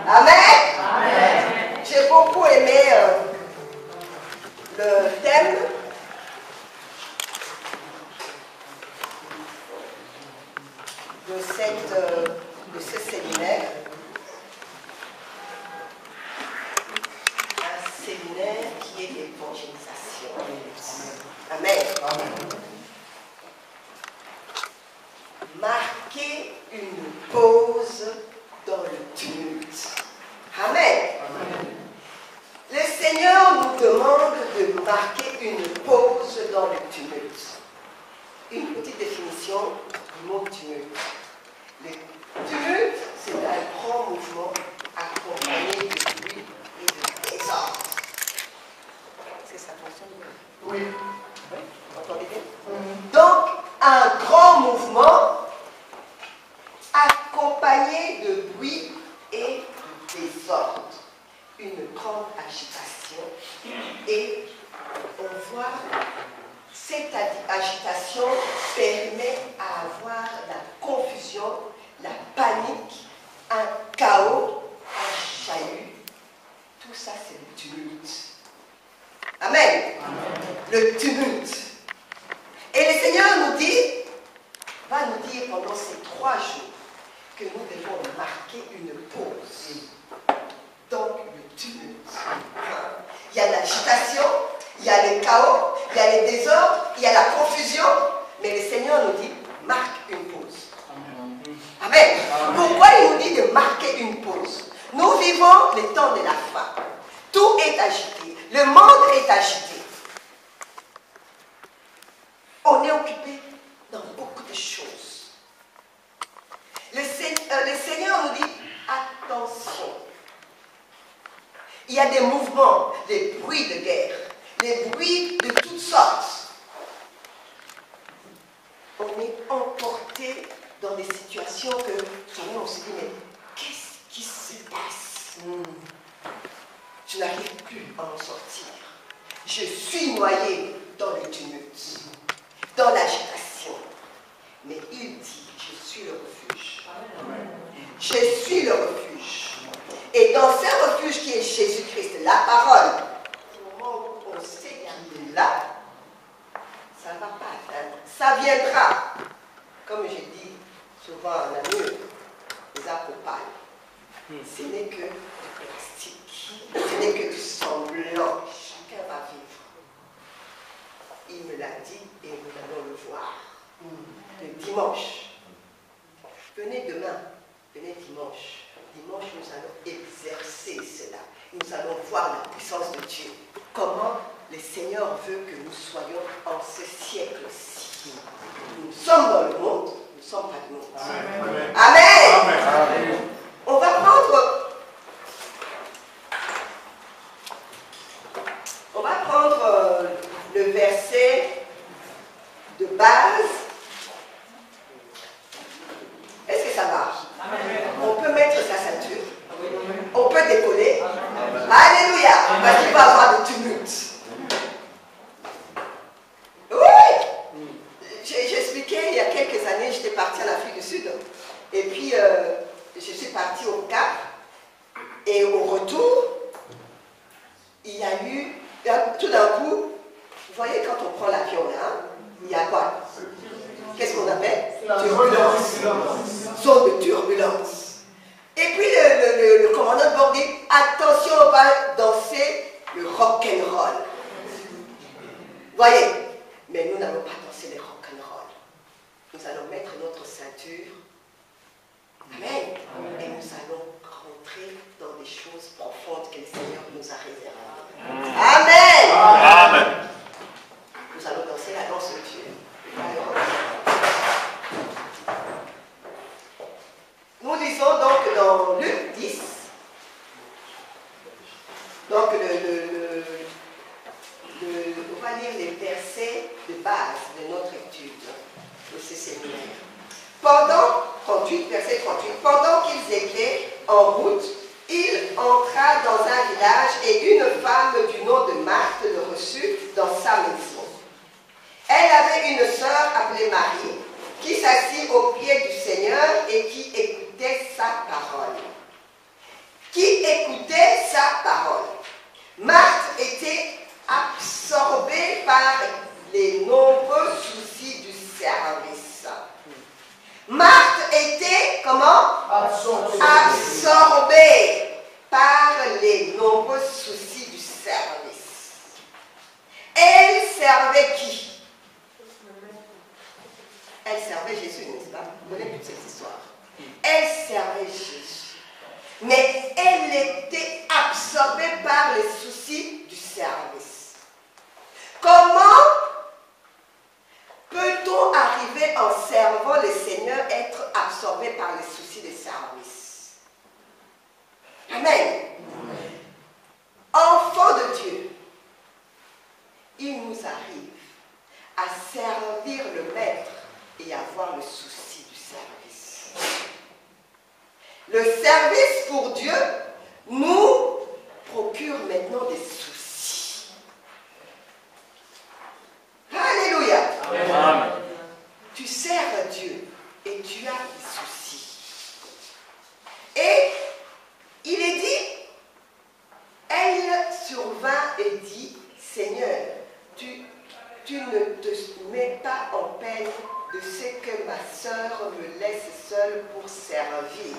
Amen. Amen. J'ai beaucoup aimé le thème de ce séminaire. Un séminaire qui est l'évangélisation. Amen. Amen. Marquer une pause dans le tumulte. Amen. Amen. Le Seigneur nous demande de marquer une pause dans le tumulte. Une petite définition du mot tumulte. Le tumulte, c'est un grand mouvement accompagné de bruit et de désordre. Est-ce que ça fonctionne bien? Oui. Oui. Vous entendez bien? Donc, un grand mouvement accompagné de bruit et de désordre. Une grande agitation. Et on voit cette agitation permet à avoir la confusion, la panique, un chaos, un chahut. Tout ça, c'est le tumulte. Amen. Amen. Le tumulte. Et le Seigneur va nous dire pendant ces 3 jours que nous devons marquer une pause. Donc, le tumulte. Il y a l'agitation, il y a le chaos, il y a les désordres, il y a la confusion, mais le Seigneur nous dit, marque une pause. Amen. Amen. Pourquoi il nous dit de marquer une pause? Nous vivons les temps de la fin. Tout est agité. Le monde est agité. On est occupé dans beaucoup de choses. Le Seigneur nous dit, attention. Il y a des mouvements, des bruits de guerre, des bruits de toutes sortes. On est emporté dans des situations que, on se dit, mais qu'est-ce qui se passe? Je n'arrive plus à en sortir. Je suis noyé dans le tumulte, dans l'agitation. Mais il dit, je suis le refuge. Je suis le refuge. Et dans ce refuge qui est Jésus-Christ, la parole, au moment où on sait qu'il est là, ça ne va pas atteindre. Ça viendra. Comme j'ai dit souvent à Namur, les acropailles. Ce n'est que du plastique. Ce n'est que du semblant. Chacun va vivre. Il me l'a dit et nous allons le voir. Le dimanche. Venez demain. Venez dimanche. Dimanche, nous allons exercer cela. Nous allons voir la puissance de Dieu. Comment le Seigneur veut que nous soyons en ce siècle-ci. Nous sommes dans le monde, nous ne sommes pas du monde. Amen. Amen. Amen. On va prendre le verset de base. Est-ce que ça marche? Amen. On peut mettre sa ceinture. Amen. On peut décoller. Amen. Alléluia. Parce qu'il va y avoir des tumultes. Oui. J'expliquais il y a quelques années, j'étais partie en Afrique du Sud. Et puis, je suis partie au Cap. Et au retour, il y a eu, tout d'un coup, vous voyez quand on prend l'avion là, il y a quoi? Qu'est-ce qu'on appelle? Turbulence. Zone de turbulence. Et puis le commandant de bord dit, attention, on va danser le rock'n'roll. Voyez? Mais nous n'allons pas danser le rock'n'roll. Nous allons mettre notre ceinture. Amen. Et nous allons rentrer dans des choses profondes que le Seigneur nous a réservées. Amen. Amen. Nous allons danser la danse de Dieu. Nous lisons donc dans Luc 10, donc on va lire les versets de base de notre étude de ce séminaire. Verset 38, pendant qu'ils étaient en route, il entra dans un village et une femme du nom de Marthe le reçut dans sa maison. Elle avait une sœur appelée Marie, qui s'assit aux pieds du Seigneur et qui écoutait sa parole. Qui elle servait Jésus. Mais elle était absorbée par les soucis du service. Comment peut-on arriver en servant le Seigneur, être absorbé par les soucis du service? Amen. Enfants de Dieu, il nous arrive à servir le Maître et avoir le souci du service. Le service pour Dieu nous procure maintenant des soucis. Alléluia. Amen. Tu sers Dieu et tu as des soucis. Et il est dit, elle survint et dit, Seigneur, tu ne te mets pas en peine de ce que ma sœur me laisse seule pour servir.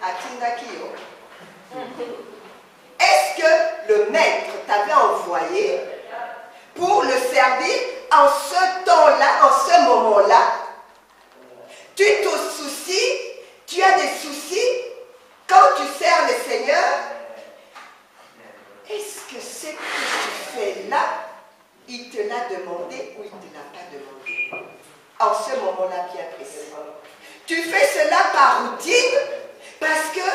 Atindakio. Est-ce que le Maître t'avait envoyé pour le servir en ce temps-là, en ce moment-là? Tu te soucies, tu as des soucis quand tu sers le Seigneur. Est-ce que ce que tu fais là, il te l'a demandé ou il ne te l'a pas demandé? En ce moment-là bien précis. Tu fais cela par routine parce que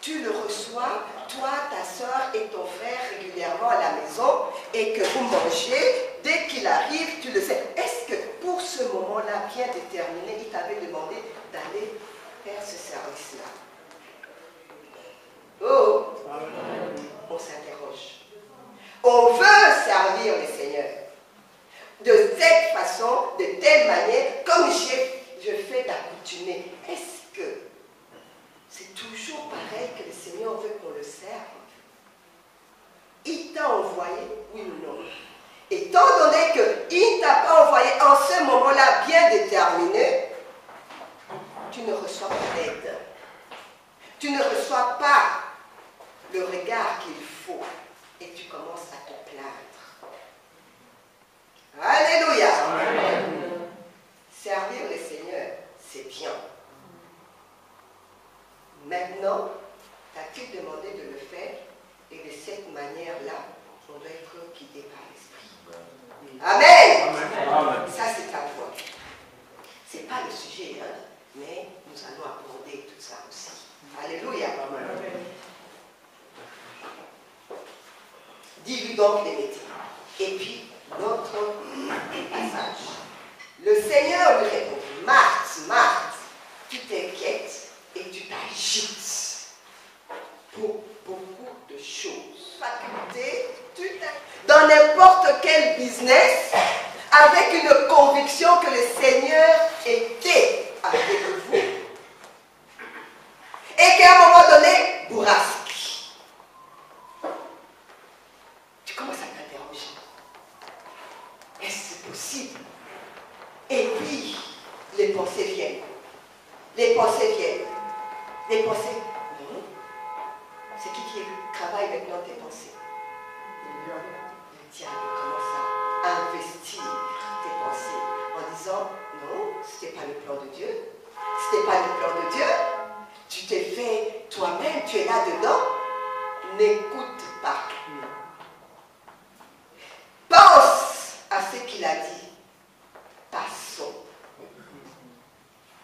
tu le reçois, toi, ta soeur et ton frère régulièrement à la maison et que vous mangez, dès qu'il arrive, tu le sais. Est-ce que pour ce moment-là bien déterminé, il t'avait demandé d'aller faire ce service-là? Oh! On s'interroge. On veut servir le Seigneur de cette façon, de telle manière, comme je fais d'accoutumée. Est-ce que c'est toujours pareil que le Seigneur veut qu'on le serve? Il t'a envoyé, oui ou non? Étant donné qu'il ne t'a pas envoyé en ce moment-là bien déterminé, tu ne reçois pas d'aide. Tu ne reçois pas le regard qu'il faut et tu commences à te plaindre. Alléluia. Amen. Servir le Seigneur, c'est bien. Maintenant, t'as-tu demandé de le faire et de cette manière-là, on doit être guidé par l'Esprit. Amen. Amen. Ça, c'est ta voix. Ce n'est pas le sujet, hein, mais nous allons aborder tout ça aussi. Alléluia. Amen. Dis-lui donc les métiers. Et puis, notre passage. Le Seigneur lui répond, Marthe, Marthe, tu t'inquiètes et tu t'agites pour beaucoup de choses. Faculté, dans n'importe quel business, avec une conviction que le Seigneur était avec vous. Et qu'à un moment donné, bourrasque. Tu commences à t'interroger. Est-ce possible? Et puis, les pensées viennent. Les pensées viennent. Les pensées, non. C'est qui travaille maintenant tes pensées? Le diable commence à investir tes pensées en disant, non, ce n'était pas le plan de Dieu. Ce n'était pas le plan de Dieu. Tu t'es fait toi-même, tu es là-dedans. N'écoute pas. Pense à ce qu'il a dit. Passons.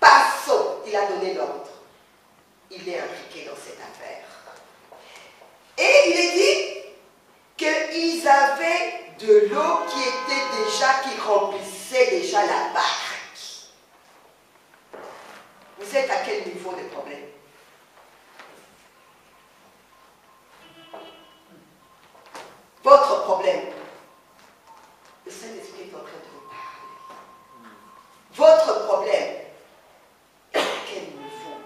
Passons. Il a donné l'ordre. Il est impliqué dans cette affaire. Et il est dit qu'ils avaient de l'eau qui remplissait déjà la barque. Vous êtes à quel niveau de problème? Votre problème. Le Saint-Esprit est en train de vous parler. Votre problème. À quel niveau?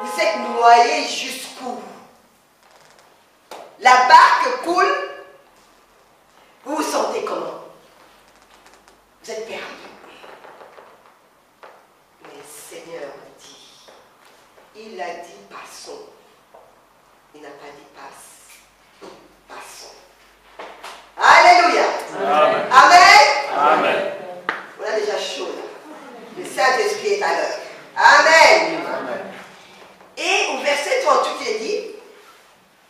Vous êtes noyé jusqu'où? La barque coule. Vous vous sentez comment? Vous êtes perdu. Mais le Seigneur dit, il a dit passons. Il n'a pas dit passe. Passons. Alléluia. Amen. Amen. Amen. On a déjà chaud là. Le Saint-Esprit est à l'œuvre. Amen. Amen. Et au verset 38, il est dit,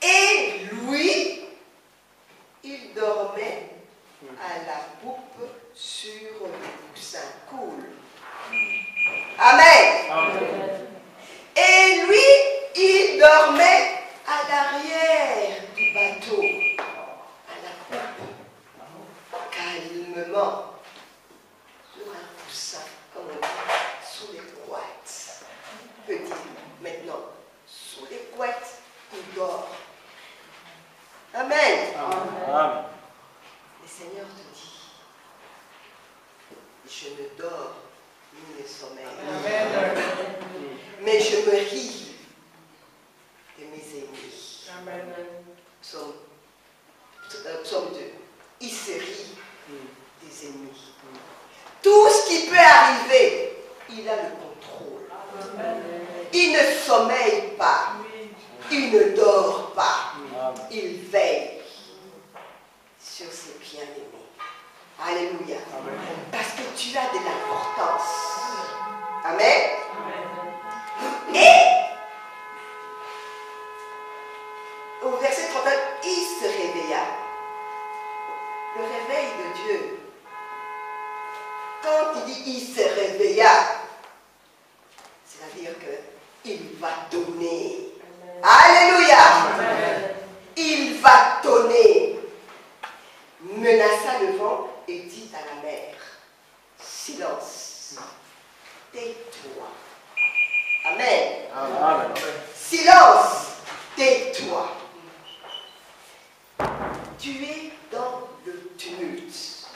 et lui, il dormait à la poupe sur le coussin. Cool. Amen. Amen. Et lui, il dormait à l'arrière du bateau, à la poupe, calmement, sur un coussin, comme on dit, sous les couettes. On peut dire maintenant, sous les couettes, il dort. Amen. Amen. Le Seigneur te dit, je ne dors ni ne sommeille, mais je me ris de mes ennemis. Psaume 2. Il se rit des ennemis. Tout ce qui peut arriver, il a le contrôle. Il ne sommeille pas. Il ne dort pas. Il veille sur ses bien-aimés. Alléluia. Parce que tu as de l'importance. Amen. Et au verset 39, il se réveilla. Le réveil de Dieu. Quand il dit il se réveilla, c'est-à-dire qu'il va donner. Alléluia. Il va donner. Menaça le vent et dit à la mer, silence, tais-toi. Amen. Amen. Silence, tais-toi. Tu es dans le tumulte.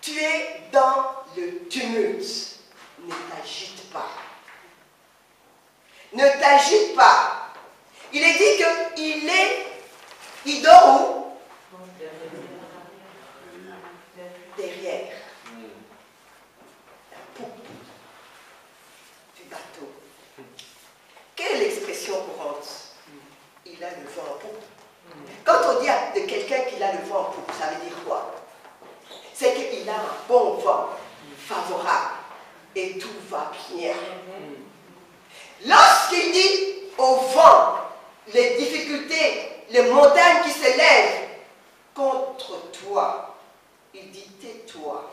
Tu es dans le tumulte. Ne t'agite pas. Ne t'agite pas. Il est dit il dort où? Derrière la poupe du bateau. Quelle est l'expression courante? Il a le vent en poupe. Quand on dit de quelqu'un qu'il a le vent en poupe, ça veut dire quoi? C'est qu'il a un bon vent favorable et tout va bien. Lorsqu'il dit au vent, les difficultés, les montagnes qui s'élèvent contre toi, il dit tais-toi,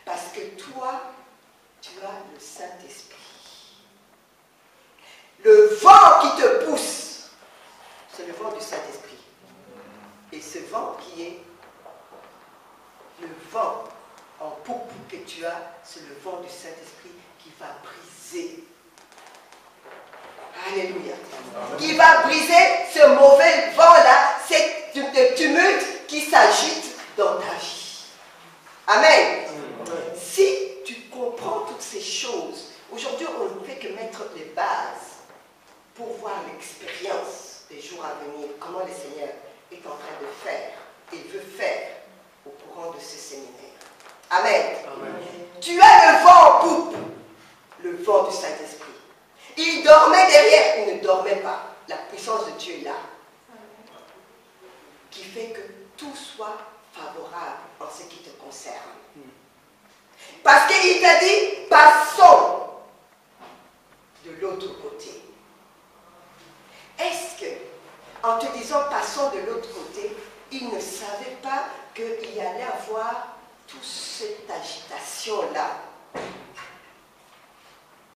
parce que toi, tu as le Saint-Esprit. Le vent qui te pousse, c'est le vent du Saint-Esprit. Et ce vent qui est le vent en poupe que tu as, c'est le vent du Saint-Esprit qui va briser. Alléluia. Qui va briser ce mauvais vent-là, c'est le tumulte qui s'agite dans ta vie. Amen. Si tu comprends toutes ces choses, aujourd'hui on ne fait que mettre les bases pour voir l'expérience des jours à venir, comment le Seigneur est en train de faire et veut faire au courant de ce séminaire. Amen. Amen. Tu as le vent en poupe, le vent du Saint-Esprit. Il dormait derrière, il ne dormait pas. La puissance de Dieu est là, qui fait que tout soit favorable en ce qui te concerne. Parce qu'il t'a dit, passons de l'autre côté. Est-ce que, en te disant passons de l'autre côté, il ne savait pas qu'il y allait avoir toute cette agitation-là